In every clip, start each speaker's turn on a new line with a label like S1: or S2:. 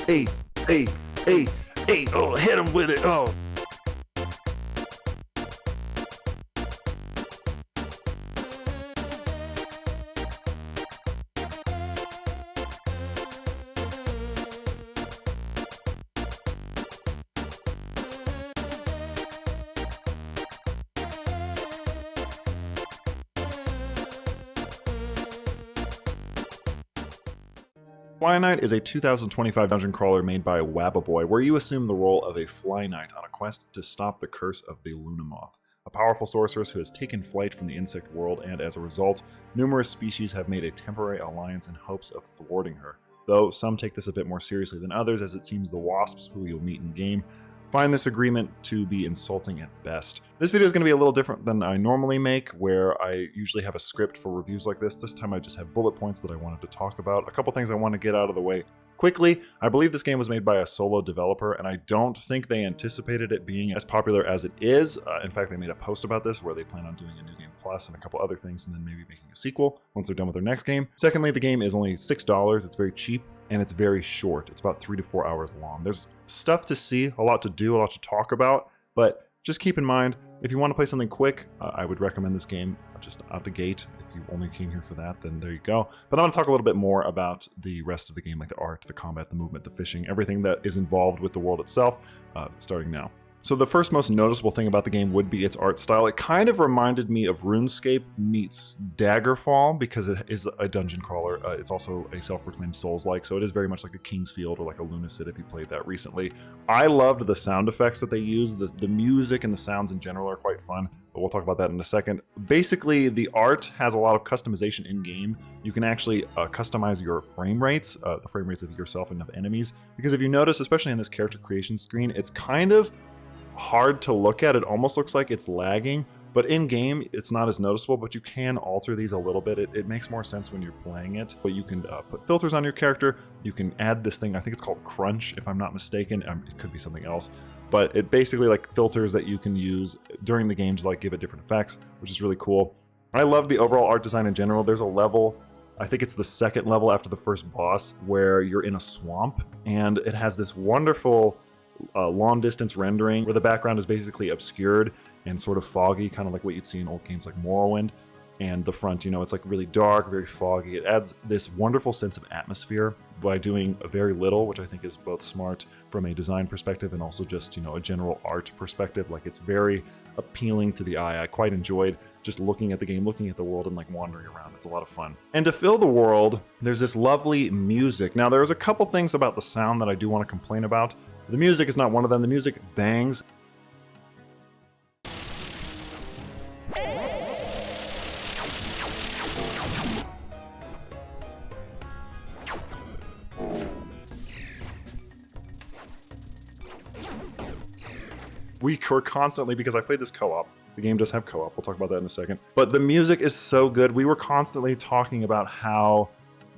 S1: hey, hey, hey, hey, oh, hit him with it, oh. FlyKnight is a 2025 dungeon crawler made by Wababoy, where you assume the role of a Fly Knight on a quest to stop the curse of the Lunamoth, a powerful sorceress who has taken flight from the insect world, and as a result, numerous species have made a temporary alliance in hopes of thwarting her. Though some take this a bit more seriously than others, as it seems the wasps, who you'll meet in-game, find this agreement to be insulting at best. This video is going to be a little different than I normally make, where I usually have a script for reviews like this. This time I just have bullet points that I wanted to talk about. A couple things I want to get out of the way quickly. I believe this game was made by a solo developer, and I don't think they anticipated it being as popular as it is. In fact, they made a post about this where they plan on doing a New Game Plus and a couple other things, and then maybe making a sequel once they're done with their next game. Secondly, the game is only $6. It's very cheap, and it's very short. It's about 3 to 4 hours long. There's stuff to see, a lot to do, a lot to talk about, but just keep in mind, if you want to play something quick, I would recommend this game just out the gate. If you only came here for that, then there you go. But I'm going to talk a little bit more about the rest of the game, like the art, the combat, the movement, the fishing, everything that is involved with the world itself, starting now. So the first most noticeable thing about the game would be its art style. It kind of reminded me of RuneScape meets Daggerfall, because it is a dungeon crawler. It's also a self-proclaimed Souls-like, so it is very much like a King's Field or like a Lunacid if you played that recently. I loved the sound effects that they use. The music and the sounds in general are quite fun, but we'll talk about that in a second. Basically, the art has a lot of customization in-game. You can actually customize your frame rates, the frame rates of yourself and of enemies, because if you notice, especially in this character creation screen, it's kind of hard to look at. It almost looks like it's lagging, but in game it's not as noticeable, but you can alter these a little bit. It makes more sense when you're playing it, but you can put filters on your character. You can add this thing, I think it's called Crunch if I'm not mistaken. It could be something else, but it basically like filters that you can use during the game to like give it different effects, which is really cool. I love the overall art design in general. There's a level, I think it's the second level after the first boss, where you're in a swamp, and it has this wonderful long distance rendering where the background is basically obscured and sort of foggy, kind of like what you'd see in old games like Morrowind. And the front, you know, it's like really dark, very foggy. It adds this wonderful sense of atmosphere by doing very little, which I think is both smart from a design perspective and also just, you know, a general art perspective. Like, it's very appealing to the eye. I quite enjoyed just looking at the game, looking at the world, and like wandering around. It's a lot of fun. And to fill the world, there's this lovely music. Now, there's a couple things about the sound that I do want to complain about. The music is not one of them. The music bangs. We were constantly, because I played this co-op, the game does have co-op, we'll talk about that in a second, but the music is so good. We were constantly talking about how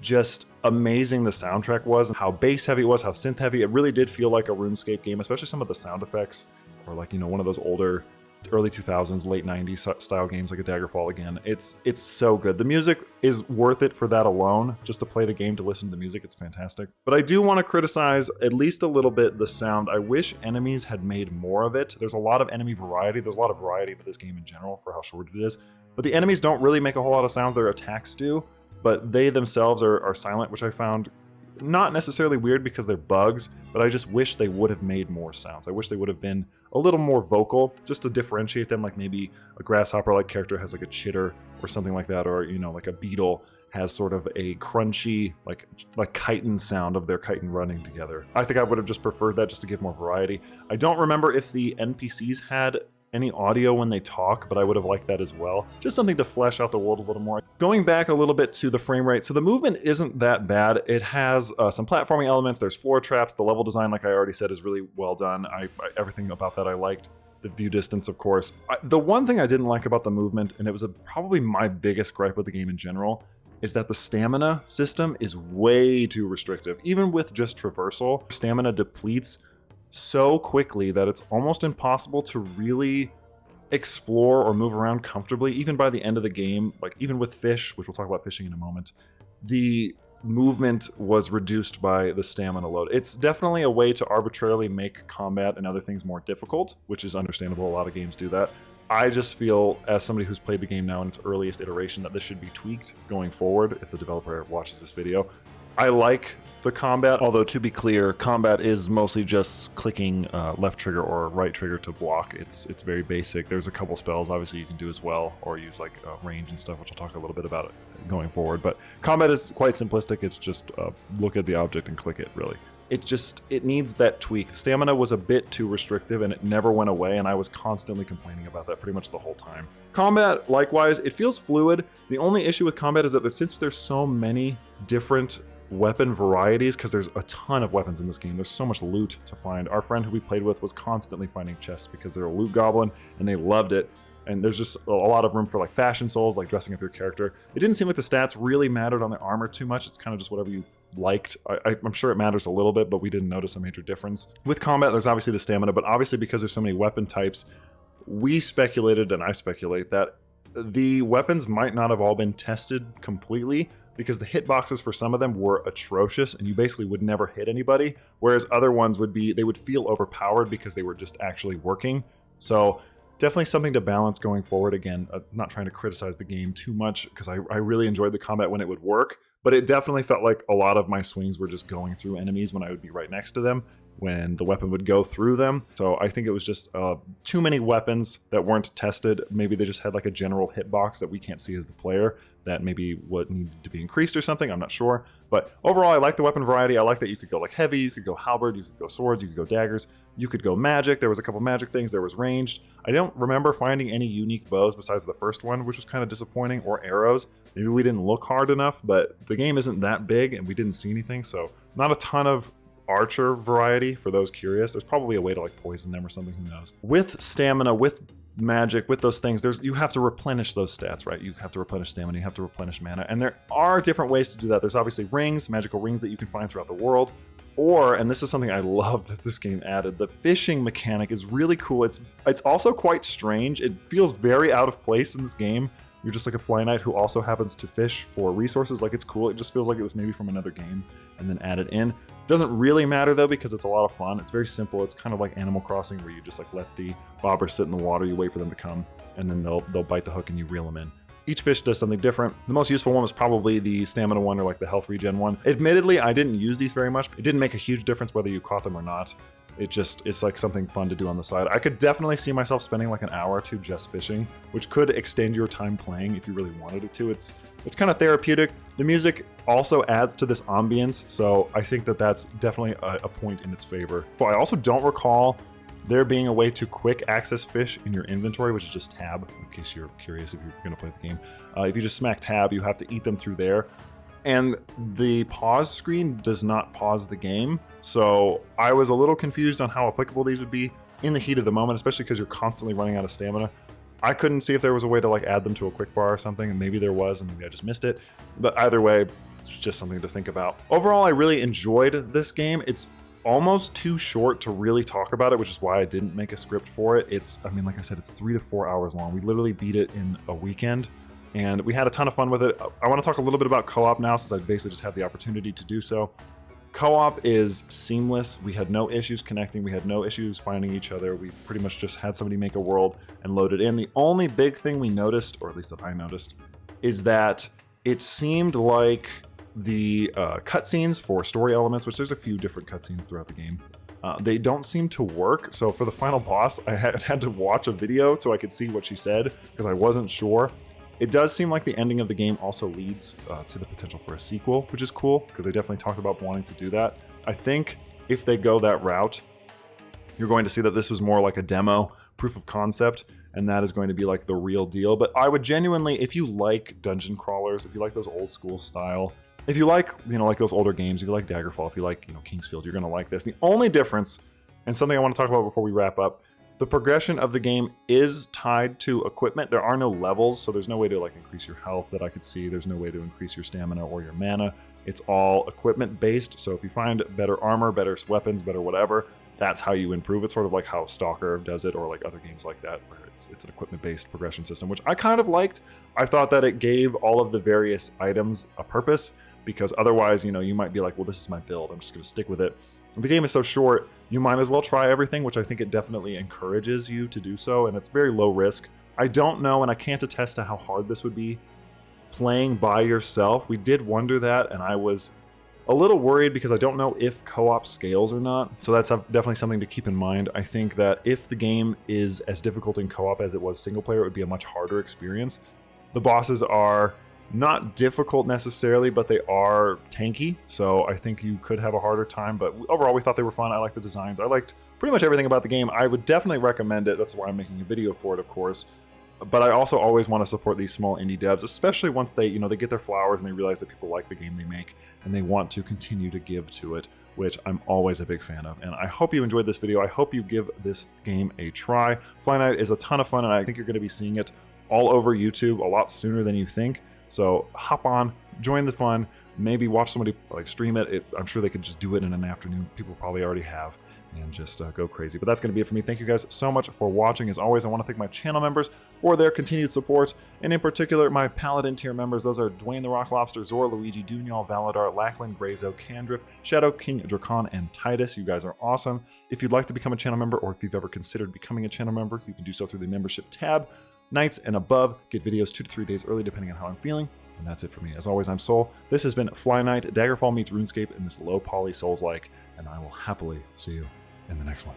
S1: just amazing the soundtrack was, and how bass heavy it was, how synth heavy. It really did feel like a RuneScape game, especially some of the sound effects, or like, you know, one of those older early 2000s, late 90s style games like a Daggerfall again. It's so good. The music is worth it for that alone, just to play the game, to listen to the music. It's fantastic. But I do want to criticize at least a little bit the sound. I wish enemies had made more of it. There's a lot of enemy variety. There's a lot of variety with this game in general for how short it is. But the enemies don't really make a whole lot of sounds. Their attacks do, but they themselves are silent, which I found not necessarily weird because they're bugs, but I just wish they would have made more sounds. I wish they would have been a little more vocal, just to differentiate them. Like maybe a grasshopper-like character has like a chitter or something like that, or, you know, like a beetle has sort of a crunchy, like chitin sound of their chitin running together. I think I would have just preferred that, just to give more variety. I don't remember if the NPCs had any audio when they talk, but I would have liked that as well. Just something to flesh out the world a little more. Going back a little bit to the frame rate, so the movement isn't that bad. It has some platforming elements, there's floor traps, the level design, like I already said, is really well done. Everything about that I liked. The view distance, of course. The one thing I didn't like about the movement, and it was probably my biggest gripe with the game in general, is that the stamina system is way too restrictive. Even with just traversal, stamina depletes so quickly that it's almost impossible to really explore or move around comfortably, even by the end of the game. Like, even with fish, which we'll talk about fishing in a moment, the movement was reduced by the stamina load. It's definitely a way to arbitrarily make combat and other things more difficult, which is understandable. A lot of games do that. I just feel, as somebody who's played the game now in its earliest iteration, that this should be tweaked going forward if the developer watches this video. I like the combat, although to be clear, combat is mostly just clicking left trigger or right trigger to block. It's very basic. There's a couple spells obviously you can do as well, or use like range and stuff, which I'll talk a little bit about it going forward. But combat is quite simplistic. It's just look at the object and click it, really. It needs that tweak. Stamina was a bit too restrictive and it never went away, and I was constantly complaining about that pretty much the whole time. Combat, likewise, it feels fluid. The only issue with combat is that since there's so many different weapon varieties, because there's a ton of weapons in this game, there's so much loot to find. Our friend who we played with was constantly finding chests because they're a loot goblin and they loved it. And there's just a lot of room for like fashion souls, like dressing up your character. It didn't seem like the stats really mattered on the armor too much. It's kind of just whatever you liked. I'm sure it matters a little bit, but we didn't notice a major difference. With combat, there's obviously the stamina, but obviously because there's so many weapon types, we speculated, and I speculate, that the weapons might not have all been tested completely, because the hitboxes for some of them were atrocious and you basically would never hit anybody, whereas other ones would feel overpowered because they were just actually working. So definitely something to balance going forward. Again, not trying to criticize the game too much, because I really enjoyed the combat when it would work, but it definitely felt like a lot of my swings were just going through enemies when I would be right next to them, when the weapon would go through them. So I think it was just too many weapons that weren't tested. Maybe they just had like a general hitbox that we can't see as the player, that maybe what needed to be increased or something, I'm not sure. But overall, I like the weapon variety. I like that you could go like heavy, you could go halberd, you could go swords, you could go daggers, you could go magic. There was a couple magic things, there was ranged. I don't remember finding any unique bows besides the first one, which was kind of disappointing, or arrows. Maybe we didn't look hard enough, but the game isn't that big and we didn't see anything, so not a ton of archer variety for those curious. There's probably a way to like poison them or something, who knows. With stamina, with magic, with those things, you have to replenish those stats, right? You have to replenish stamina, you have to replenish mana, and there are different ways to do that. There's obviously rings, magical rings that you can find throughout the world, or, and this is something I love that this game added, the fishing mechanic is really cool. It's also quite strange. It feels very out of place in this game. You're just like a FlyKnight who also happens to fish for resources. Like, it's cool. It just feels like it was maybe from another game and then added in. Doesn't really matter though, because it's a lot of fun. It's very simple. It's kind of like Animal Crossing, where you just like let the bobber sit in the water, you wait for them to come, and then they'll bite the hook and you reel them in. Each fish does something different. The most useful one was probably the stamina one, or like the health regen one. Admittedly, I didn't use these very much. It didn't make a huge difference whether you caught them or not. It's like something fun to do on the side. I could definitely see myself spending like an hour or two just fishing, which could extend your time playing if you really wanted it to. It's kind of therapeutic. The music also adds to this ambience, so I think that that's definitely a point in its favor. But I also don't recall there being a way to quick access fish in your inventory, which is just tab, in case you're curious if you're going to play the game. If you just smack tab, you have to eat them through there. And the pause screen does not pause the game, so I was a little confused on how applicable these would be in the heat of the moment, especially because you're constantly running out of stamina. I couldn't see if there was a way to like add them to a quick bar or something, and maybe there was, and maybe I just missed it. But either way, it's just something to think about. Overall, I really enjoyed this game. It's almost too short to really talk about it, which is why I didn't make a script for it. I mean, like I said, it's 3 to 4 hours long. We literally beat it in a weekend, and we had a ton of fun with it. I want to talk a little bit about co-op now, since I basically just had the opportunity to do so. Co-op is seamless. We had no issues connecting. We had no issues finding each other. We pretty much just had somebody make a world and load it in. The only big thing we noticed, or at least that I noticed, is that it seemed like the cutscenes for story elements, which there's a few different cutscenes throughout the game, they don't seem to work. So for the final boss, I had to watch a video so I could see what she said, because I wasn't sure. It does seem like the ending of the game also leads to the potential for a sequel, which is cool, because they definitely talked about wanting to do that. I think if they go that route, you're going to see that this was more like a demo, proof of concept, and that is going to be like the real deal. But I would genuinely, if you like dungeon crawlers, if you like those old school style, if you like, like those older games, if you like Daggerfall, if you like, Kingsfield, you're going to like this. The only difference, and something I want to talk about before we wrap up, the progression of the game is tied to equipment. There are no levels, so there's no way to like increase your health that I could see. There's no way to increase your stamina or your mana. It's all equipment based. So if you find better armor, better weapons, better whatever, that's how you improve. It's sort of like how Stalker does it, or like other games like that, where it's an equipment based progression system, which I kind of liked. I thought that it gave all of the various items a purpose. because otherwise, you know, you might be like, well, this is my build, I'm just going to stick with it. The game is so short, you might as well try everything, which I think it definitely encourages you to do so, and it's very low risk. I don't know, and I can't attest to how hard this would be playing by yourself. We did wonder that, and I was a little worried because I don't know if co-op scales or not, so that's definitely something to keep in mind. I think that if the game is as difficult in co-op as it was single player, it would be a much harder experience. The bosses are not difficult necessarily, but they are tanky, so I think you could have a harder time, but overall we thought they were fun. I liked the designs. I liked pretty much everything about the game. I would definitely recommend it. That's why I'm making a video for it, of course. But I also always want to support these small indie devs, especially once they, you know, they get their flowers and they realize that people like the game they make and they want to continue to give to it, which I'm always a big fan of. And I hope you enjoyed this video. I hope you give this game a try. FlyKnight is a ton of fun, and I think you're going to be seeing it all over YouTube a lot sooner than you think. So hop on, join the fun, maybe watch somebody like stream it. I'm sure they could just do it in an afternoon. People probably already have, and just go crazy. But that's going to be it for me. Thank you guys so much for watching. As always, I want to thank my channel members for their continued support, and in particular, my Paladin tier members. Those are Dwayne the Rock Lobster, Zor, Luigi, Dunyal, Valadar, Lackland, Grayzo, Candriff, Shadow King, Drakon, and Titus. You guys are awesome. If you'd like to become a channel member, or if you've ever considered becoming a channel member, you can do so through the membership tab. Knights and above get videos 2 to 3 days early, depending on how I'm feeling. And that's it for me. As always, I'm Soul. This has been FlyKnight. Daggerfall meets RuneScape in this low poly Souls-like, and I will happily see you in the next one.